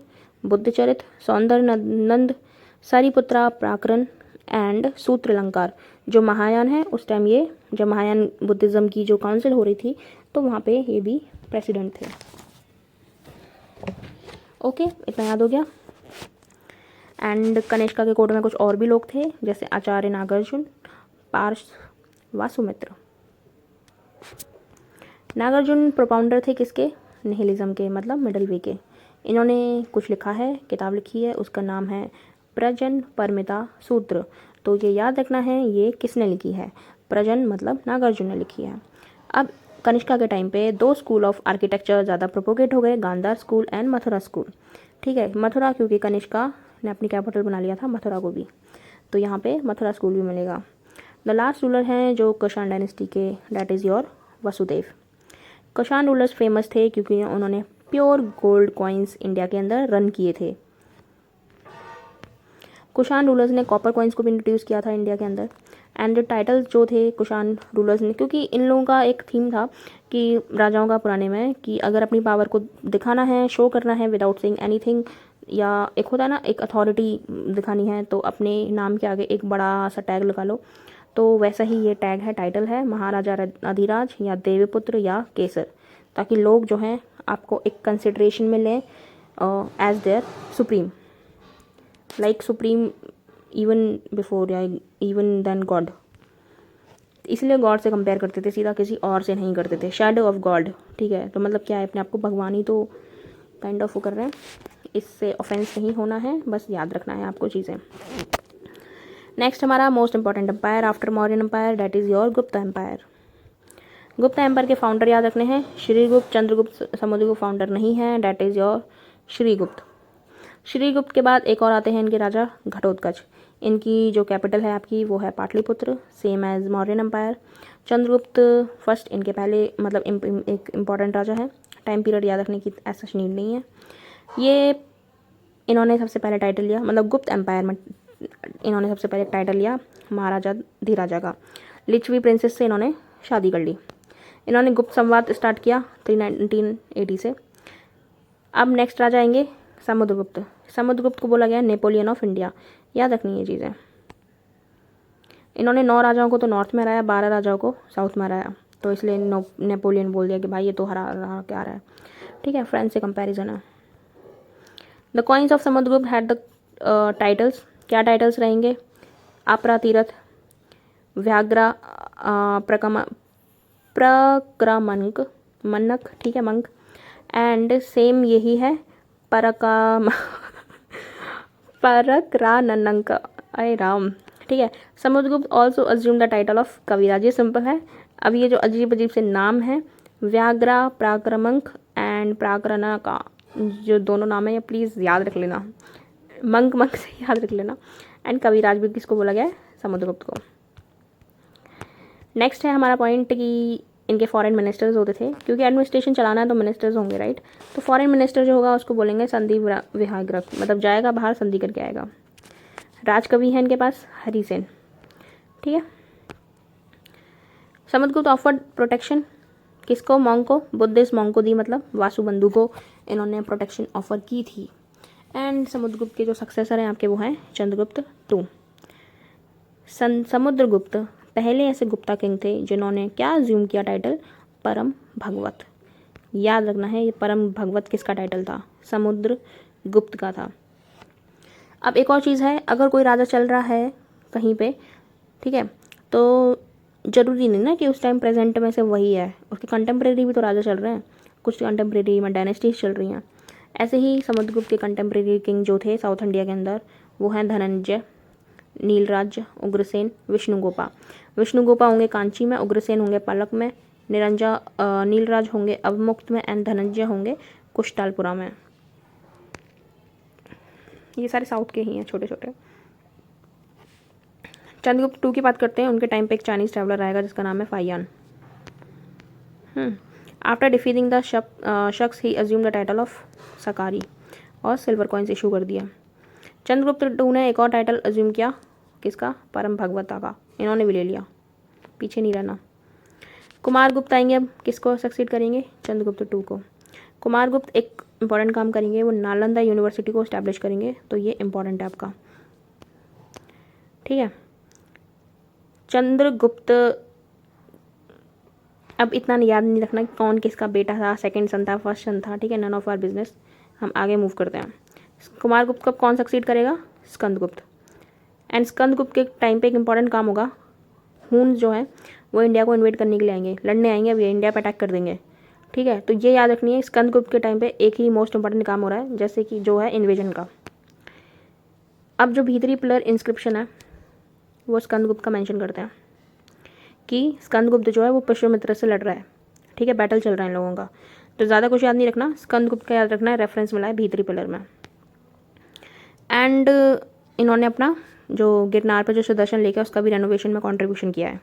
बुद्धचरित, सौंदर्य नंद, सारिपुत्रा, प्राकरण एंड सूत्रलंकार। जो महायान है उस टाइम ये, जब महायान बुद्धिज़्म की जो काउंसिल हो रही थी तो वहाँ पे ये भी प्रेसिडेंट थे। ओके, इतना याद हो गया। एंड कनिष्का के कोर्ट में कुछ और भी लोग थे, जैसे आचार्य नागार्जुन, पार्श, वासुमित्र। नागार्जुन प्रोपाउंडर थे किसके? निहिलिज्म के, मतलब मिडल वे के। इन्होंने कुछ लिखा है, किताब लिखी है, उसका नाम है प्रजन परमिता सूत्र। तो ये याद रखना है ये किसने लिखी है। प्रजन मतलब नागार्जुन ने लिखी है। अब कनिष्का के टाइम पे दो स्कूल ऑफ आर्किटेक्चर ज़्यादा प्रोपोगेट हो गए, Gandhara school and Mathura school. ठीक है, मथुरा क्योंकि कनिष्का ने अपनी कैपिटल बना लिया था मथुरा को भी, तो यहाँ पे मथुरा स्कूल भी मिलेगा। द लास्ट रूलर हैं जो कुषाण डायनेस्टी के, that is your Vasudev. Kushan rulers famous थे क्योंकि उन्होंने प्योर गोल्ड कॉइन्स इंडिया के अंदर रन किए थे। कुषाण रूलर्स ने कॉपर कॉइन्स को भी इंट्रोड्यूस किया था इंडिया के अंदर। एंड जो टाइटल्स जो थे कुषाण रूलर्स ने, क्योंकि इन लोगों का एक थीम था कि राजाओं का पुराने में, कि अगर अपनी पावर को दिखाना है, शो करना है विदाउट सेइंग एनीथिंग, या एक होता है ना एक अथॉरिटी दिखानी है, तो अपने नाम के आगे एक बड़ा सा टैग लगा लो। तो वैसा ही ये टैग है, टाइटल है महाराजा अधिराज या देवीपुत्र या केसर, ताकि लोग जो हैं आपको एक कंसिडरेशन में लें as their supreme, like supreme even before या इवन देन गॉड। इसलिए गॉड से कंपेयर करते थे, सीधा किसी और से नहीं करते थे, शैडो ऑफ गॉड। ठीक है, तो मतलब क्या है, अपने आप को भगवान ही तो काइंड ऑफ वो कर रहे हैं। इससे ऑफेंस नहीं होना है, बस याद रखना है आपको चीज़ें। नेक्स्ट हमारा most important empire after Mauryan empire, that is your Gupta empire. Gupta empire के फाउंडर याद रखने हैं, श्रीगुप्त, चंद्रगुप्त, समुद्रगुप्त फाउंडर नहीं है, that is your Shrigupta. Shrigupta के बाद एक और आते हैं इनके राजा, घटोत्कच। इनकी जो कैपिटल है आपकी वो है Pataliputra, same as Mauryan empire. Chandragupta first इनके पहले, मतलब एक इम्पॉर्टेंट राजा है। टाइम पीरियड याद रखने की ऐसा नीड नहीं है। ये इन्होंने सबसे पहले टाइटल लिया, मतलब गुप्त एम्पायर में इन्होंने सबसे पहले टाइटल लिया महाराजा धीराजा का। लिच्छवी प्रिंसेस से इन्होंने शादी कर ली। इन्होंने गुप्त संवाद स्टार्ट किया 1980 से। अब नेक्स्ट राजा आएंगे समुद्रगुप्त। समुद्रगुप्त को बोला गया नेपोलियन ऑफ इंडिया, याद रखनी है चीज़ें। इन्होंने 9 राजाओं को तो नॉर्थ में हराया, 12 राजाओं को साउथ में हराया, तो इसलिए नेपोलियन बोल दिया कि भाई ये तो हरा रहा क्या रहा है। ठीक है, फ्रेंच से कंपैरिजन है। The coins of Samudragupta had the titles, क्या टाइटल्स रहेंगे? अपरातीरथ, व्याघ्रा, प्रक्रमंक, मनक, ठीक है मंक, एंड सेम यही है परक्राननंक, अरे राम। ठीक है, Samudragupta also assume the title of Kaviraj. ये सिंपल है। अब ये जो अजीब अजीब से नाम है, व्याघ्रा, प्राक्रमंक एंड प्राक्रना का जो दोनों नाम है ये प्लीज़ याद रख लेना, मंक मंक से याद रख लेना। एंड कविराज भी किसको बोला गया है? समुद्रगुप्त को। नेक्स्ट है हमारा पॉइंट कि इनके फॉरेन मिनिस्टर्स होते थे, क्योंकि एडमिनिस्ट्रेशन चलाना है तो मिनिस्टर्स होंगे, राइट। तो फॉरेन मिनिस्टर जो होगा उसको बोलेंगे संधि विहाग्रक, मतलब जाएगा बाहर संधि करके आएगा। राजकवि है इनके पास हरिसेन। ठीक है, समुद्रगुप्त ऑफर्ड प्रोटेक्शन किसको? मॉन्क को, बुद्धिस्ट मॉन्क को दी, मतलब वासुबंधु को इन्होंने प्रोटेक्शन ऑफर की थी। एंड समुद्रगुप्त के जो सक्सेसर हैं आपके वो हैं चंद्रगुप्त 2। समुद्रगुप्त पहले ऐसे गुप्ता किंग थे जिन्होंने क्या अज्यूम किया टाइटल? परम भगवत। याद रखना है, ये परम भगवत किसका टाइटल था? समुद्रगुप्त का था। अब एक और चीज़ है, अगर कोई राजा चल रहा है कहीं पे, ठीक है, तो ज़रूरी नहीं ना कि उस टाइम प्रेजेंट में से वही है, उसके कंटेम्प्रेरी भी तो राजा चल रहे हैं, कुछ कंटेम्प्रेरी में डायनेस्टीज चल रही हैं। ऐसे ही समुद्रगुप्त के कंटेम्प्रेरी किंग जो थे साउथ इंडिया के अंदर वो हैं धनंजय, नीलराज, उग्रसेन, विष्णुगोपा। विष्णुगोपा होंगे कांची में, उग्रसेन होंगे पलक में, नीलराज होंगे अवमुक्त में, एंड धनंजय होंगे कुष्टालपुरा में। ये सारे साउथ के ही हैं, छोटे छोटे। चंद्रगुप्त 2 की बात करते हैं। उनके टाइम पे एक चाइनीज ट्रैवलर आएगा जिसका नाम है फाइयान। आफ्टर डिफीटिंग द शख्स ही अज्यूम द टाइटल ऑफ सकारी और सिल्वर कॉइन्स इशू कर दिया। चंद्रगुप्त 2 ने एक और टाइटल अज्यूम किया, किसका? परम भगवता का। इन्होंने भी ले लिया, पीछे नहीं रहना। कुमारगुप्त आएंगे, अब किसको सक्सीड करेंगे? चंद्रगुप्त 2 को। कुमारगुप्त एक इंपॉर्टेंट काम करेंगे, वो नालंदा यूनिवर्सिटी को इस्टेब्लिश करेंगे, तो ये इंपॉर्टेंट है आपका। ठीक है। चंद्रगुप्त, अब इतना याद नहीं रखना कि कौन किसका बेटा था, सेकंड सन था, फर्स्ट सन था, ठीक है, नन ऑफ आवर बिजनेस। हम आगे मूव करते हैं। कुमारगुप्त कब कौन सक्सीड करेगा? स्कंदगुप्त। एंड स्कंदगुप्त के टाइम पे एक इंपॉर्टेंट काम होगा, हुन्स जो है वो इंडिया को इन्वेट करने के लिए आएंगे, लड़ने आएंगे, अब ये इंडिया पे अटैक कर देंगे, ठीक है। तो ये याद रखनी है, स्कंदगुप्त के टाइम पे एक ही मोस्ट इंपॉर्टेंट काम हो रहा है, जैसे कि जो है इन्वेजन का। अब जो भीतरी पिलर इंस्क्रिप्शन है वो स्कंदगुप्त का मेंशन करते हैं कि स्कंदगुप्त जो है वो पुष्यमित्र से लड़ रहा है, ठीक है, बैटल चल रहा है इन लोगों का। तो ज़्यादा कुछ याद नहीं रखना, स्कंदगुप्त का याद रखना है, रेफरेंस मिला है भीतरी पिलर में। एंड इन्होंने अपना जो गिरनार पर जो सुदर्शन लेक है उसका भी रेनोवेशन में कंट्रीब्यूशन किया है।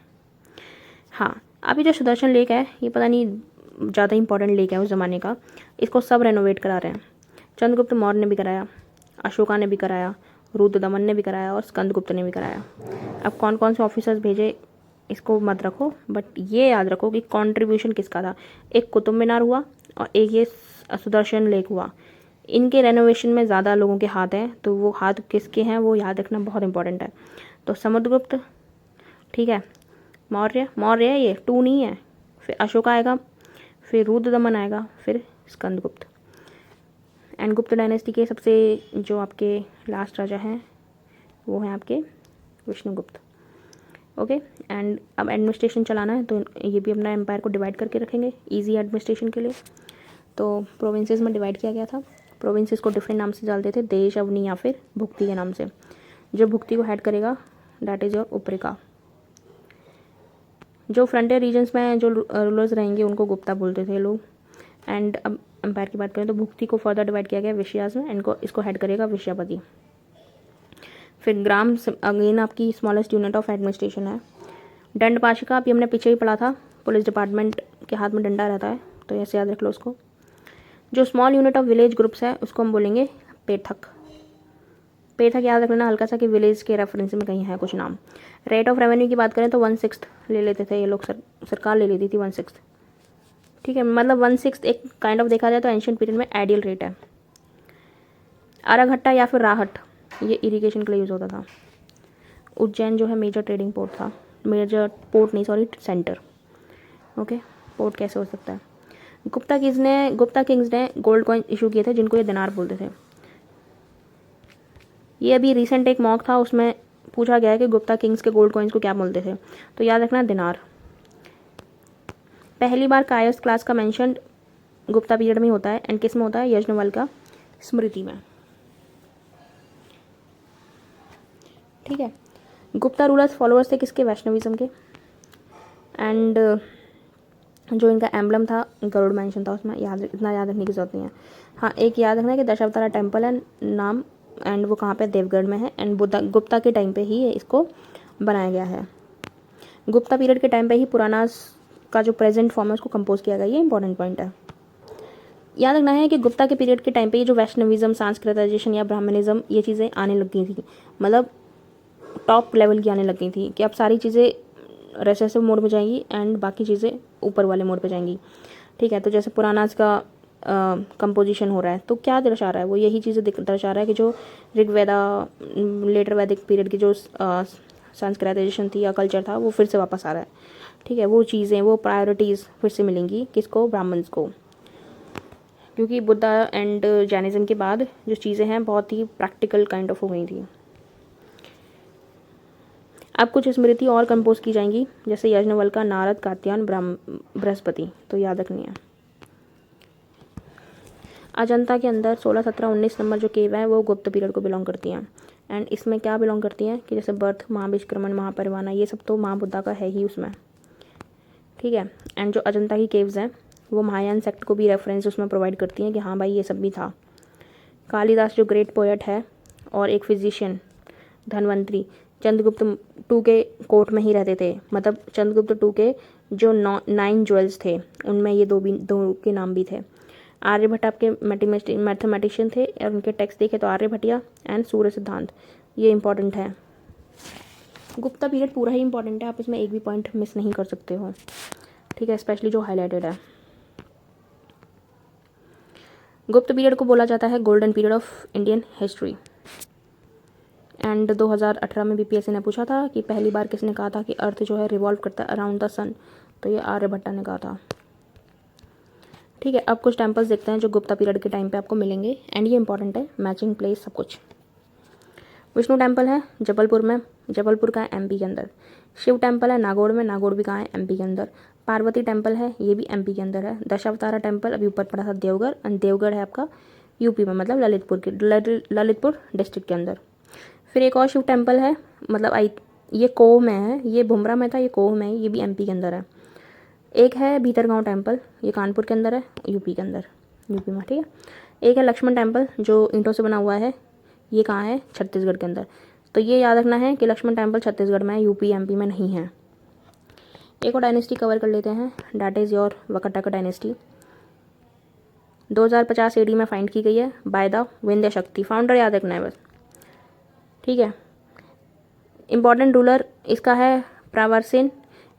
हाँ, अभी जो सुदर्शन लेक है ये पता नहीं ज़्यादा इंपॉर्टेंट लेक है उस ज़माने का, इसको सब रेनोवेट करा रहे हैं। चंद्रगुप्त मौर्य ने भी कराया, अशोका ने भी कराया, रुद्रदमन ने भी कराया और स्कंदगुप्त ने भी कराया। अब कौन कौन से ऑफिसर्स भेजे इसको मत रखो, बट ये याद रखो कि कंट्रीब्यूशन किसका था। एक कुतुब मीनार हुआ और एक ये सुदर्शन लेक हुआ। इनके रेनोवेशन में ज़्यादा लोगों के हाथ हैं, तो वो हाथ किसके हैं वो याद रखना बहुत इंपॉर्टेंट है। तो समुद्रगुप्त, ठीक है, मौर्य, मौर्य है ये, 2 नहीं है, फिर अशोक आएगा, फिर रुद्रदमन आएगा, फिर स्कंदगुप्त। एंड गुप्त डायनेस्टी के सबसे जो आपके लास्ट राजा हैं वो हैं आपके विष्णुगुप्त। ओके। एंड अब एडमिनिस्ट्रेशन चलाना है तो ये भी अपना एम्पायर को डिवाइड करके रखेंगे ईजी एडमिनिस्ट्रेशन के लिए। तो प्रोविंसेस में डिवाइड किया गया था, प्रोविंसेस को डिफरेंट नाम से डालते थे, देश, अवनी या फिर भुक्ति के नाम से। जो भुक्ति को हेड करेगा दैट इज़ योर उपरिका। जो फ्रंटियर रीजन्स में जो रूलर्स रहेंगे उनको गुप्ता बोलते थे लोग। एंड अब एम्पायर की बात करें तो भुक्ति को फर्दर डिवाइड किया गया विषयास में, इनको इसको हेड करेगा विषयापति। फिर ग्राम अगेन आपकी स्मॉलेस्ट यूनिट ऑफ एडमिनिस्ट्रेशन है। दंड पाशिका अभी हमने पीछे ही पढ़ा था, पुलिस डिपार्टमेंट के हाथ में डंडा रहता है, तो ऐसे याद रख लो उसको। जो small unit of village groups है उसको हम बोलेंगे पेथक। पेथक याद रखना हल्का सा कि विलेज के रेफरेंस में कहीं है कुछ नाम। रेट ऑफ रेवेन्यू की बात करें तो 1/6 ले लेते थे ये लोग, सरकार ले लेती थी 1/6, ठीक है, मतलब 1/6 एक काइंड ऑफ देखा जाए तो एंशिएंट पीरियड में आइडियल रेट है। अराघट्टा या फिर राहट ये इरिगेशन के लिए यूज़ होता था। उज्जैन जो है मेजर ट्रेडिंग पोर्ट था, मेजर पोर्ट नहीं सॉरी सेंटर। ओके, पोर्ट कैसे हो सकता है। गुप्ता किंग्स ने गोल्ड कॉइन इशू किए थे जिनको ये दिनार बोलते थे। ये अभी रिसेंट एक मॉक था उसमें पूछा गया है कि गुप्ता किंग्स के गोल्ड कॉइन्स को क्या बोलते थे, तो याद रखना दिनार। पहली बार कायस क्लास का मेंशन गुप्ता पीरियड में होता है एंड किस में होता है, यज्ञवल्क्य का स्मृति में, ठीक है। गुप्ता रूलर्स फॉलोअर्स थे किसके, वैष्णविज्म के। एंड जो इनका एम्बलम था गरुड़ मेंशन था उसमें, इतना याद रखने की जरूरत नहीं है। हाँ, एक याद रखना है कि दशावतारा टेम्पल है नाम, एंड वो कहाँ पे, देवगढ़ में है। एंड गुप्ता के टाइम पे ही इसको बनाया गया है। गुप्ता पीरियड के टाइम पे ही पुरानास का जो प्रेजेंट फॉर्म है उसको कंपोज किया गया, ये इंपॉर्टेंट पॉइंट है। याद रखना है कि गुप्ता के पीरियड के टाइम पे ये जो वैष्णविज्म, सांस्कृतिजाइजेशन या ब्राह्मणिज्म ये चीज़ें आने लग गई थी, मतलब टॉप लेवल की आने लग गई थी कि अब सारी चीज़ें रेसेसिव मोड पे जाएंगी एंड बाकी चीज़ें ऊपर वाले मोड पे जाएंगी, ठीक है। तो जैसे पुरानास का कंपोजिशन हो रहा है तो क्या दर्शा रहा है, वो यही चीज़ें दर्शा रहा है कि जो ऋग्वेदा लेटर वैदिक पीरियड की जो संस्कृताइजेशन थी या कल्चर था वो फिर से वापस आ रहा है, ठीक है। वो चीज़ें, वो प्रायोरिटीज़ फिर से मिलेंगी किसको, ब्राह्मण्स को, क्योंकि बुद्धा एंड जैनिज्म के बाद जो चीज़ें हैं बहुत ही प्रैक्टिकल काइंड ऑफ हो गई थी। अब कुछ स्मृति और कंपोज की जाएंगी जैसे यज्ञवल्क्य, नारद, कात्यायन, बृहस्पति, तो याद रखनी है। अजंता के अंदर 16, 17, 19 नंबर जो केव है वो गुप्त पीरियड को बिलोंग करती हैं। एंड इसमें क्या बिलोंग करती हैं कि जैसे बर्थ, महाविष्क्रमण, महापरिवाना, ये सब तो माँ बुद्धा का है ही उसमें, ठीक है। एंड जो अजंता की केव्स हैं वो महायान सेक्ट को भी रेफरेंस उसमें प्रोवाइड करती हैं कि हाँ भाई ये सब भी था। कालिदास जो ग्रेट पोएट है और एक फिजिशियन, धनवंतरी, चंद्रगुप्त 2 के कोर्ट में ही रहते थे, मतलब चंद्रगुप्त 2 के जो 9 ज्वेल्स थे उनमें ये दो के नाम भी थे। आर्यभट्ट आपके मैथमेटिशियन थे और उनके टेक्स्ट देखे तो आर्यभट्टिया एंड सूर्य सिद्धांत, ये इंपॉर्टेंट है। गुप्ता पीरियड पूरा ही इंपॉर्टेंट है, आप इसमें एक भी पॉइंट मिस नहीं कर सकते हो, ठीक है, स्पेशली जो हाईलाइटेड है। गुप्त पीरियड को बोला जाता है golden period of Indian history. And 2018 में बीपीएससी ने पूछा था कि पहली बार किसने कहा था कि अर्थ जो है रिवॉल्व करता है अराउंड द सन, तो ये आर्यभट्टा ने कहा था। ठीक है, अब कुछ टेम्पल्स देखते हैं जो गुप्ता पीरियड के टाइम पे आपको मिलेंगे, एंड ये इंपॉर्टेंट है, मैचिंग प्लेस सब कुछ। विष्णु टेम्पल है जबलपुर में, जबलपुर का है एमपी के अंदर। शिव टेम्पल है नागौर में, नागौर भी कहाँ है एमपी के अंदर। पार्वती टेम्पल है, ये भी एमपी के अंदर है। दशावतारा टेम्पल अभी ऊपर पड़ा था देवगढ़, एंड देवगढ़ है आपका यूपी में, मतलब ललितपुर डिस्ट्रिक्ट के अंदर। फिर एक और शिव टेम्पल है, मतलब ये कोह में है, ये भुमरा में था, ये कोह में है, ये भी एमपी के अंदर है। एक है भीतरगांव टेम्पल, ये कानपुर के अंदर है, यूपी के अंदर, यूपी में। ठीक है, एक है लक्ष्मण टेम्पल जो ईंटों से बना हुआ है, ये कहाँ है, छत्तीसगढ़ के अंदर। तो ये याद रखना है कि लक्ष्मण टेम्पल छत्तीसगढ़ में है, यूपी एमपी में नहीं है। एक और डायनेस्टी कवर कर लेते हैं, that is your Vakataka dynasty. 2050 AD में फाइंड की गई है बाय द विंध्य शक्ति, फाउंडर याद रखना है बस। ठीक है, इम्पॉर्टेंट रूलर इसका है प्रवरसेन,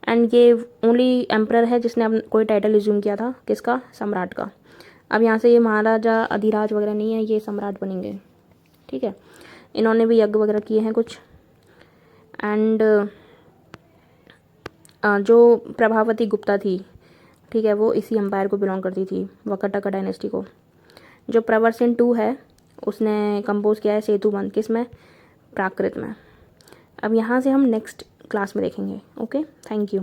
एंड ये ओनली एम्परर है जिसने अब कोई टाइटल रिज्यूम किया था, किसका, सम्राट का। अब यहाँ से ये महाराजा अधिराज वगैरह नहीं है, ये सम्राट बनेंगे। ठीक है, इन्होंने भी यज्ञ वगैरह किए हैं कुछ। एंड जो प्रभावती गुप्ता थी, ठीक है, वो इसी एम्पायर को बिलोंग करती थी, वकटक डायनेस्टी को। जो प्रवरसेन 2 है उसने कंपोज किया है सेतुबंध, किस में, प्राकृत में। अब यहाँ से हम नेक्स्ट क्लास में देखेंगे। Okay, thank you.